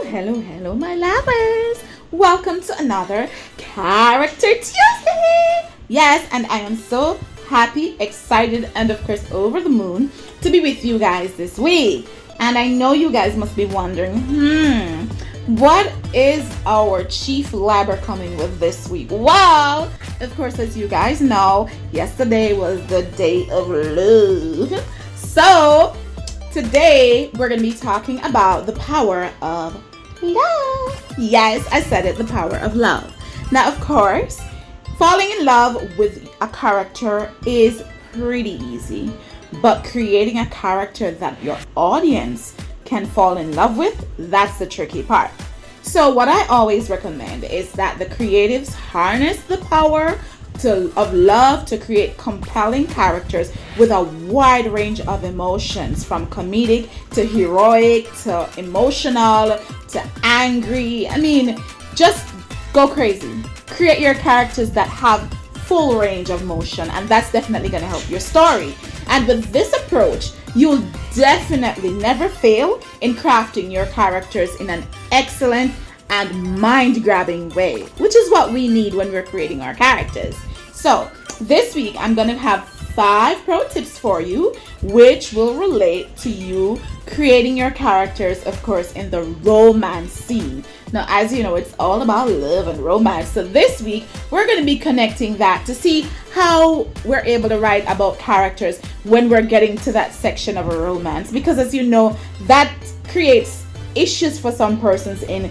Hello, my lovers. Welcome to another Character Tuesday. Yes, and I am so happy, excited, and of course over the moon to be with you guys this week. And I know you guys must be wondering, what is our chief labber coming with this week? Well, of course, as you guys know, yesterday was the day of love. So today we're going to be talking about the power of love. Yes, I said it, the power of love. Now, of course, falling in love with a character is pretty easy, but creating a character that your audience can fall in love with, that's the tricky part. So what I always recommend is that the creatives harness the power of love to create compelling characters with a wide range of emotions, from comedic to heroic to emotional to angry. I mean, just go crazy. Create your characters that have full range of motion, and that's definitely going to help your story. And with this approach, you'll definitely never fail in crafting your characters in an excellent and mind-grabbing way, which is what we need when we're creating our characters. So this week I'm going to have 5 pro tips for you, which will relate to you creating your characters, of course, in the romance scene. Now, as you know, it's all about love and romance. So this week we're going to be connecting that to see how we're able to write about characters when we're getting to that section of a romance, because as you know, that creates issues for some persons in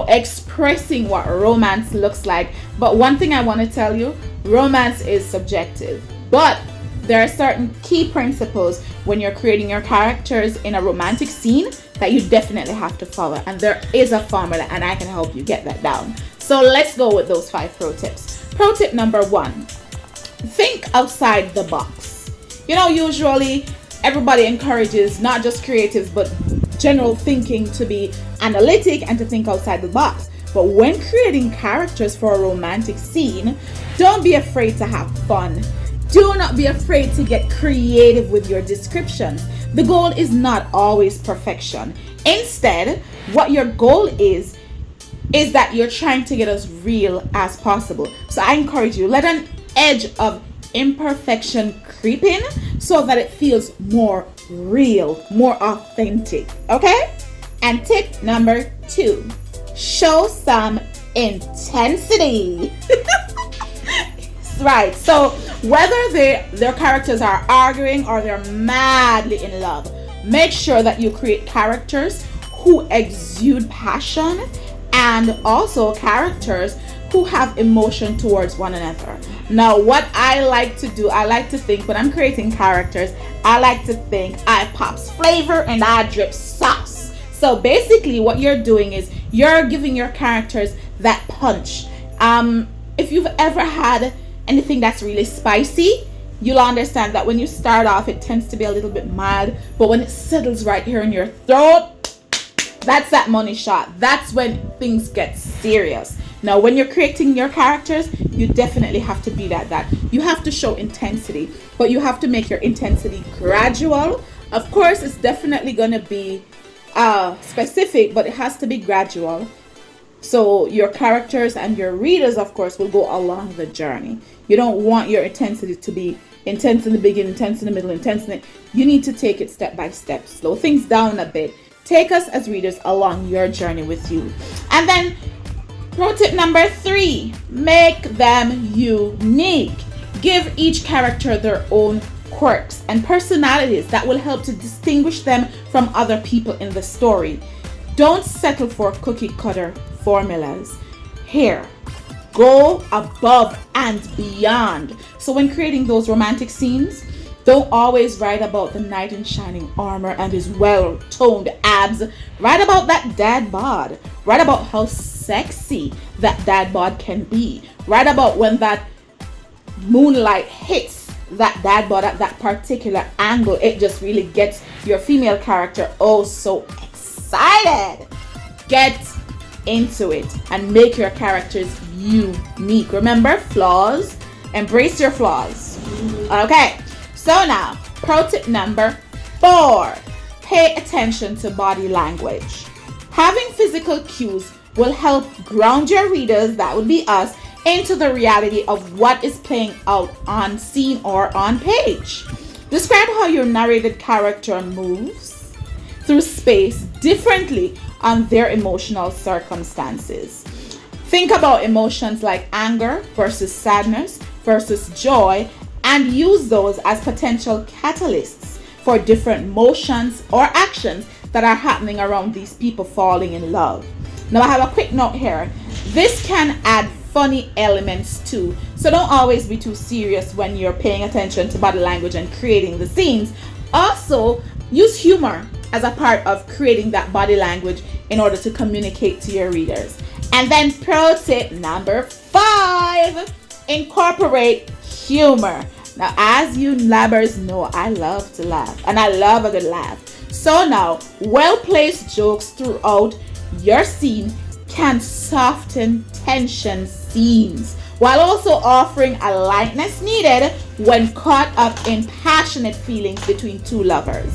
expressing what romance looks like. But one thing I want to tell you, romance is subjective, but there are certain key principles when you're creating your characters in a romantic scene that you definitely have to follow, and there is a formula, and I can help you get that down. So let's go with those 5 pro tips. Pro tip number 1, think outside the box. Usually everybody encourages not just creatives but general thinking to be analytic and to think outside the box. But when creating characters for a romantic scene, don't be afraid to have fun. Do not be afraid to get creative with your descriptions. The goal is not always perfection. Instead, what your goal is that you're trying to get as real as possible. So I encourage you, let an edge of imperfection creep in so that it feels more real, more authentic. Okay? And tip number 2, show some intensity. Right. So whether their characters are arguing or they're madly in love, make sure that you create characters who exude passion and also characters who have emotion towards one another. Now, what I like to do, I like to think when I'm creating characters, I like to think I pops flavor and I drip sauce. So basically what you're doing is you're giving your characters that punch. If you've ever had anything that's really spicy, you'll understand that when you start off, it tends to be a little bit mild, but when it settles right here in your throat, that's that money shot. That's when things get serious. Now, when you're creating your characters, you definitely have to be like that. You have to show intensity, but you have to make your intensity gradual. Of course, it's definitely going to be specific, but it has to be gradual. So your characters and your readers, of course, will go along the journey. You don't want your intensity to be intense in the beginning, intense in the middle, intense in the... You need to take it step by step. Slow things down a bit. Take us as readers along your journey with you. And then pro tip number 3, make them unique. Give each character their own quirks and personalities that will help to distinguish them from other people in the story. Don't settle for cookie cutter formulas. Here, go above and beyond. So when creating those romantic scenes, don't always write about the knight in shining armor and his well-toned abs. Write about that dad bod. Write about how sexy that dad bod can be. Write about when that moonlight hits that dad bod at that particular angle. It just really gets your female character oh so excited. Get into it and make your characters unique. Remember, flaws. Embrace your flaws. Okay. So now, pro tip number 4, pay attention to body language. Having physical cues will help ground your readers, that would be us, into the reality of what is playing out on scene or on page. Describe how your narrated character moves through space differently on their emotional circumstances. Think about emotions like anger versus sadness versus joy and use those as potential catalysts for different motions or actions that are happening around these people falling in love. Now, I have a quick note here. This can add funny elements too, so don't always be too serious when you're paying attention to body language and creating the scenes. Also, use humor as a part of creating that body language in order to communicate to your readers. And then pro tip number 5, incorporate humor. Now, as you labbers know, I love to laugh and I love a good laugh. So now, well-placed jokes throughout your scene can soften tension scenes while also offering a lightness needed when caught up in passionate feelings between two lovers.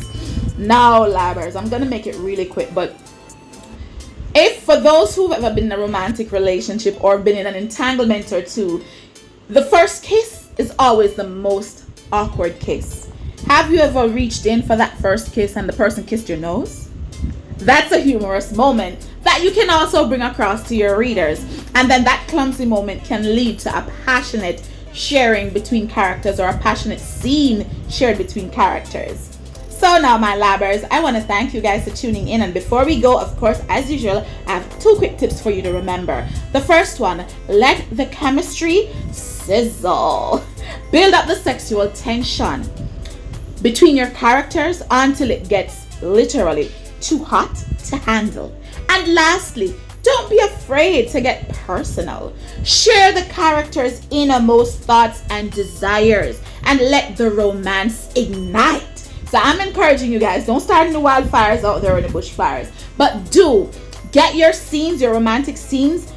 Now, labbers, I'm gonna make it really quick, but if for those who've ever been in a romantic relationship or been in an entanglement or two, the first kiss is always the most awkward kiss. Have you ever reached in for that first kiss and the person kissed your nose? That's a humorous moment that you can also bring across to your readers. And then that clumsy moment can lead to a passionate sharing between characters or a passionate scene shared between characters. So now, my labbers, I want to thank you guys for tuning in. And before we go, of course, as usual, I have 2 quick tips for you to remember. The first one, let the chemistry sizzle. Build up the sexual tension between your characters until it gets literally too hot to handle. And lastly, don't be afraid to get personal. Share the character's innermost thoughts and desires and let the romance ignite. So I'm encouraging you guys, don't start any wildfires out there in the bushfires, but do get your scenes, your romantic scenes,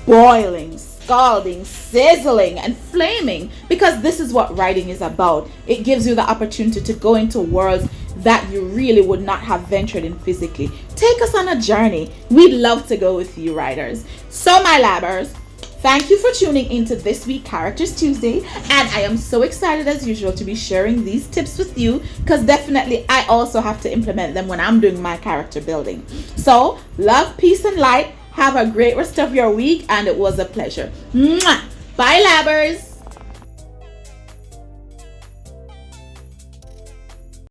boiling, scalding, sizzling, and flaming, because this is what writing is about. It gives you the opportunity to go into worlds that you really would not have ventured in physically. Take us on a journey. We'd love to go with you, writers. So, my labbers, thank you for tuning into this week Characters Tuesday, and I am so excited as usual to be sharing these tips with you, because definitely I also have to implement them when I'm doing my character building. So, love, peace, and light. Have a great rest of your week, and it was a pleasure. Mwah! Bye, labbers.